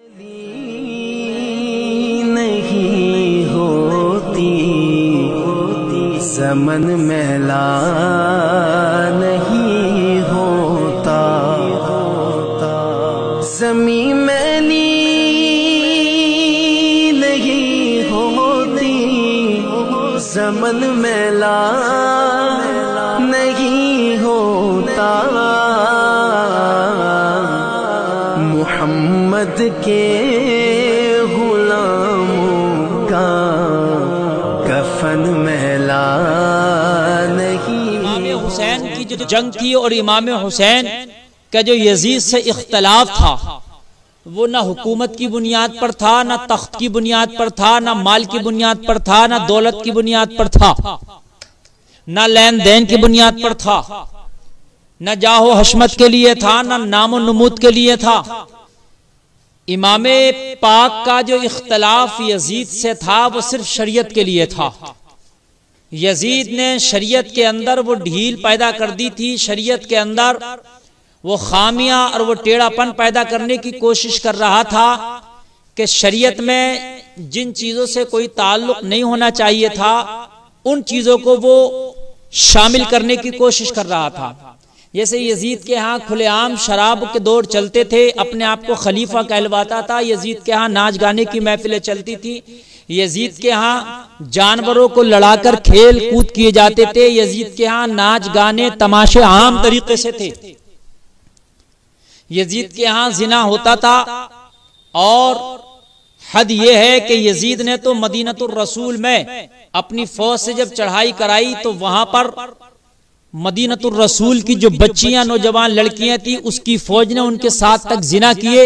नहीं होती समन मैला नहीं होता, ज़मीं मैली नहीं होती समन मैला नहीं होता। मोहम्मद के गुलामों का कफन मैला नहीं। इमाम हुसैन की जो जंग थी और इमाम हुसैन का जो यजीद से इख्तलाफ था वो ना हुकूमत की बुनियाद पर था, ना तख्त की बुनियाद पर था, ना माल की बुनियाद पर था, ना दौलत की बुनियाद पर था, ना लेन देन की बुनियाद पर था, न जाहो हशमत के लिए था, न नामो नमूद के लिए था। इमाम पाक का जो इख्तलाफ यजीद से था वो सिर्फ शरीयत के लिए था। यजीद ने शरीयत के अंदर वो ढील पैदा कर दी थी, शरीयत के अंदर वो खामियां और वो टेढ़ापन पैदा करने की कोशिश कर रहा था कि शरीयत में जिन चीजों से कोई ताल्लुक नहीं होना चाहिए था उन चीजों को वो शामिल करने की कोशिश कर रहा था। जैसे यजीद के यहाँ खुलेआम शराब के दौर चलते थे, अपने आप को खलीफा कहलवाता था। यजीद के यहाँ नाच गाने की महफिलें चलती थी। यजीद के यहाँ जानवरों को लड़ाकर खेल कूद किए जाते थे। यजीद के यहाँ नाच गाने तमाशे आम तरीके से थे। यजीद के यहाँ जिना होता था और हद ये है कि यजीद ने तो मदीनतुर रसूल में अपनी फौज से जब चढ़ाई कराई तो वहां पर मदीनतुर रसूल की जो बच्चियां नौजवान लड़कियां थी उसकी फौज ने उनके साथ तक जिना किए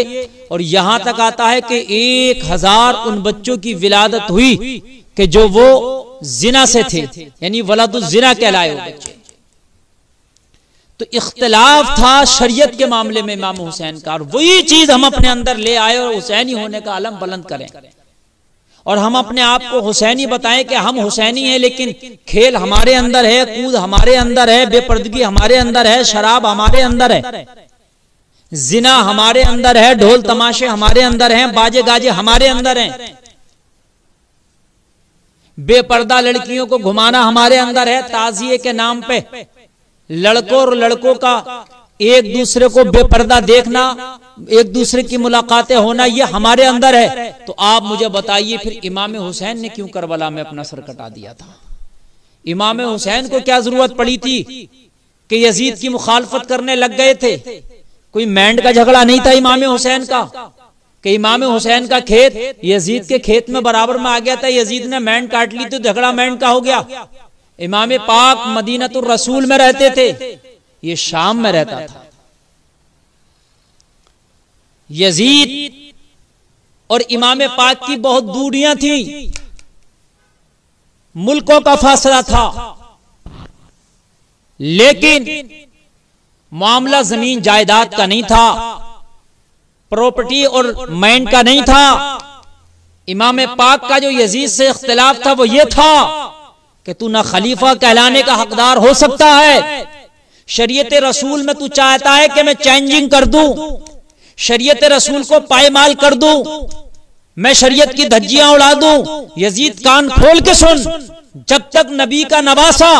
और यहां तक आता है कि 1000 उन बच्चों की विलादत हुई कि जो वो जिना से थे, यानी वलादुज जिना कहलाए वो बच्चे। तो इख्तिलाफ था शरीयत के मामले में इमाम हुसैन का, और वही चीज हम अपने अंदर ले आए और हुसैनी होने का आलम बुलंद करें और हम अपने आप को हुसैनी बताएं कि हम हुसैनी हैं, लेकिन खेल हमारे अंदर है, कूद हमारे अंदर है, बेपर्दगी हमारे अंदर है, शराब हमारे अंदर है, जिना हमारे अंदर है, ढोल तमाशे हमारे अंदर हैं, बाजे गाजे हमारे अंदर हैं, बेपर्दा लड़कियों को घुमाना हमारे अंदर है, ताजिए के नाम पे लड़कों और लड़कों का एक दूसरे को बेपर्दा देखना, एक दूसरे की मुलाकातें होना, ये हमारे अंदर है। तो आप मुझे बताइए फिर इमाम हुसैन ने क्यों करबला में अपना सर कटा दिया था? इमाम हुसैन को क्या जरूरत पड़ी थी कि यजीद की मुखालफत करने लग गए थे? कोई मैंड का झगड़ा नहीं था इमाम हुसैन का कि इमाम हुसैन का खेत यजीद के खेत में बराबर में आ गया था, यजीद ने मैंड काट ली तो झगड़ा मैंड का हो गया। इमाम पाक मदीनतुर रसूल में रहते थे, ये शाम में रहता था। यजीद और इमाम पाक की बहुत दूरियां थी, मुल्कों का फासला था, लेकिन मामला जमीन जायदाद का नहीं था, प्रॉपर्टी और मैंड का नहीं था। इमाम पाक का जो यजीद से इख्तिलाफ था वो ये था कि तू ना खलीफा कहलाने का हकदार हो सकता है, शरीयत रसूल में तू चाहता है कि मैं चेंजिंग कर दूं, शरीयत रसूल को पायमाल कर दूं, मैं शरीयत की धज्जियां उड़ा दूं। यजीद कान खोल के सुन, जब तक नबी का नवासा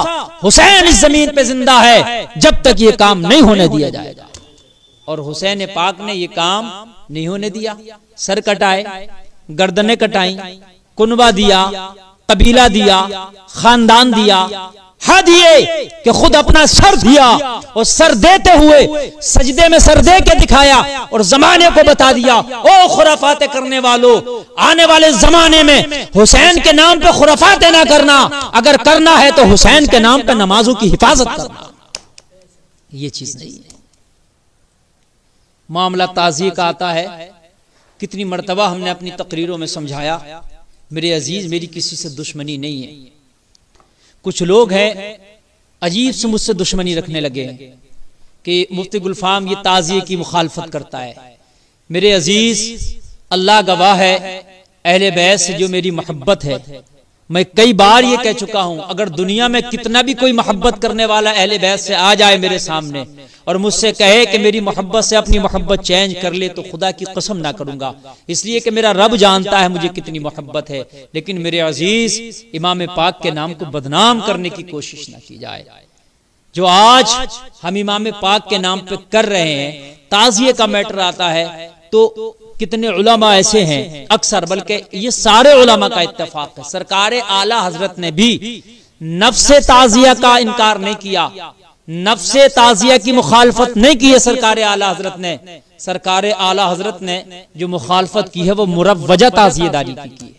हुसैन इस जमीन पे जिंदा है जब तक ये काम नहीं होने दिया जाएगा। और हुसैन पाक ने ये काम नहीं होने दिया। सर कटाए, गर्दनें कटाई, कुनबा दिया, कबीला दिया, खानदान दिया, हद ये कि खुद अपना सर दिया और सर देते हुए सजदे में सर दे के दिखाया और जमाने को बता दिया, ओ खुराफाते करने वालों, आने वाले जमाने में हुसैन के नाम पे खुराफाते ना करना, अगर करना है तो हुसैन के नाम पे नमाजों की हिफाजत करना। ये चीज नहीं है। मामला ताज़िए का आता है, कितनी मर्तबा हमने अपनी तकरीरों में समझाया, मेरे अजीज मेरी किसी से दुश्मनी नहीं है। कुछ लोग हैं अजीब से मुझसे दुश्मनी रखने लगे हैं कि मुफ्ती गुलफाम ये ताज़िए की मुखालफत करता है। मेरे अजीज, अल्लाह गवाह है, अहले बैत से जो मेरी मोहब्बत है मैं कई बार ये कह चुका हूं, अगर दुनिया में कितना भी कोई मोहब्बत करने वाला अहले बैत से आ जाए मेरे सामने और मुझसे कहे कि मेरी मोहब्बत से अपनी मोहब्बत चेंज कर ले, तो खुदा की कसम ना करूंगा, इसलिए कि मेरा रब जानता है मुझे कितनी मोहब्बत है। लेकिन मेरे अजीज, इमाम पाक के नाम को बदनाम करने की कोशिश ना की जाए। जो आज हम इमाम पाक के नाम पे कर रहे हैं, ताज़िये का मैटर आता है तो कितने उलमा ऐसे हैं, अक्सर बल्कि ये सारे उलमा का इत्तेफाक है, सरकार आला हजरत ने भी नफ्से ताज़िया का इनकार नहीं किया, नफ्से ताज़िया की मुखालफत नहीं की है सरकार आला हजरत ने। सरकार आला हजरत ने जो मुखालफत की है वो मुरव्वजा ताज़ियेदारी की है,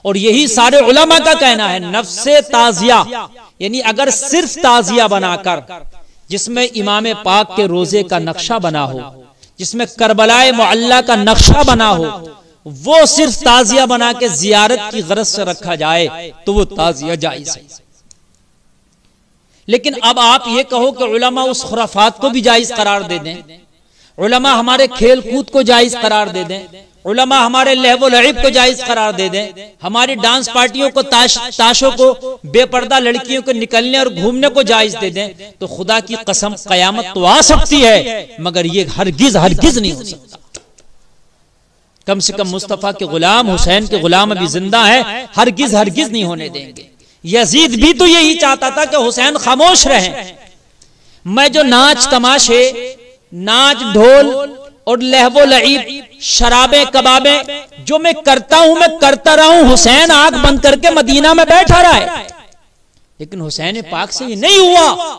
और यही सारे उलमा का कहना है। नफ्से ताज़िया यानी अगर सिर्फ ताज़िया बनाकर जिसमें इमाम पाक के रोजे का नक्शा बना हो, जिसमें करबलाए मुअल्ला का नक्शा बना हो, वो सिर्फ ताज़िया बना के जियारत की गरज से रखा जाए तो वो ताज़िया जायज है। लेकिन अब आप ये कहो कि उलमा उस खुराफात को भी जायज करार दे दें, उलमा हमारे खेल कूद को जायज करार दे दें, उलमा हमारे लहव लईब को जायज करार दे दें, हमारी डांस पार्टियों को, ताशों को, बेपर्दा लड़कियों को निकलने और घूमने को जायज दे दें, तो खुदा की कसम कयामत तो आ सकती है, मगर ये हरगिज हरगिज नहीं हो सकता। कम से कम मुस्तफा के गुलाम, हुसैन के गुलाम अभी जिंदा है, हरगिज हरगिज नहीं होने देंगे। यजीद भी तो यही चाहता था कि हुसैन खामोश रहें। मैं जो नाच तमाशे, नाच ढोल और लहवो लईब, शराबे कबाबे जो मैं करता हूं, मैं करता रहा हूं, हुसैन आंख बंद करके मदीना में बैठा रहा है। लेकिन हुसैन पाक से ये नहीं हुआ।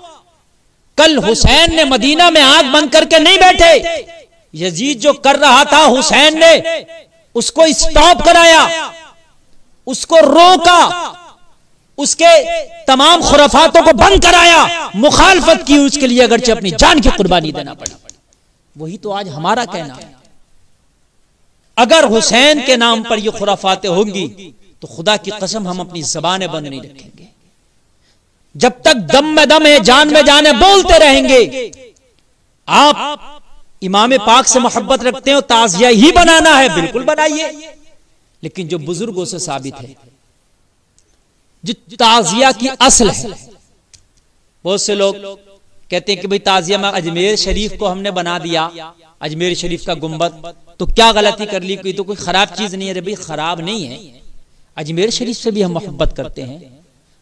कल हुसैन ने मदीना में आंख बंद करके नहीं बैठे, यजीद जो कर रहा था हुसैन ने उसको स्टॉप कराया, उसको रोका, उसके तमाम खुराफातों को बंद कराया, मुखालफत की उसके लिए अगरचे अपनी जान की कुर्बानी देना पड़ी। वही तो आज हमारा कहना है। अगर हुसैन के नाम पर ये खुराफातें होंगी तो खुदा की कसम हम अपनी ज़बानें बंद नहीं रखेंगे। जब तक दम में दम है, जान में जान है, बोलते रहेंगे। आप इमाम पाक से मोहब्बत रखते हो, ताज़िया ही बनाना है, बिल्कुल बनाइए, लेकिन जो बुजुर्गों से साबित है, जो ताज़िया की असल है। बहुत से लोग कहते हैं कि भाई ताज़िया में अजमेर शरीफ को हमने बना दिया, अजमेर शरीफ का गुंबद, तो क्या गलती कर ली, कोई तो कोई खराब चीज नहीं है। अरे भाई खराब नहीं है, अजमेर शरीफ से भी हम मोहब्बत करते हैं,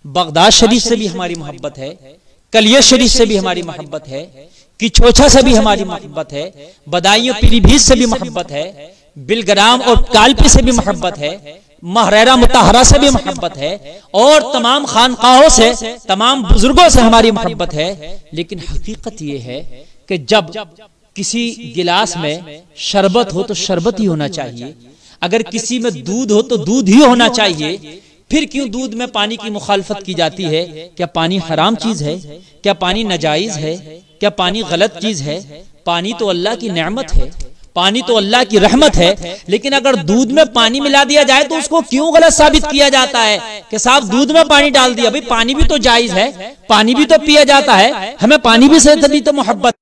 बगदाद शरीफ से भी हमारी मोहब्बत है, कलिया शरीफ से भी हमारी मोहब्बत है, किचोछा से भी हमारी मोहब्बत है, बदायूं पीलीभीत से भी मोहब्बत है, बिलग्राम और कालपी से भी मोहब्बत है, महरेरा मुताहरा से भी मोहब्बत है, और तमाम खानकाहों से, तमाम बुजुर्गों से हमारी मोहब्बत है। लेकिन हकीकत यह है कि जब किसी गिलास में शरबत हो तो शरबत ही होना चाहिए, अगर किसी में दूध हो तो दूध ही होना चाहिए। फिर क्यों दूध में पानी की मुखालफत की जाती है? क्या पानी हराम चीज है? क्या पानी नाजायज है? क्या पानी गलत चीज है? पानी तो अल्लाह की नेमत है, पानी तो अल्लाह की रहमत है। लेकिन अगर दूध में पानी मिला दिया जाए तो उसको क्यों गलत साबित किया जाता है कि साहब दूध में पानी डाल दिया? भाई पानी भी तो जायज है, पानी भी तो पिया जाता है, हमें पानी भी से तो मोहब्बत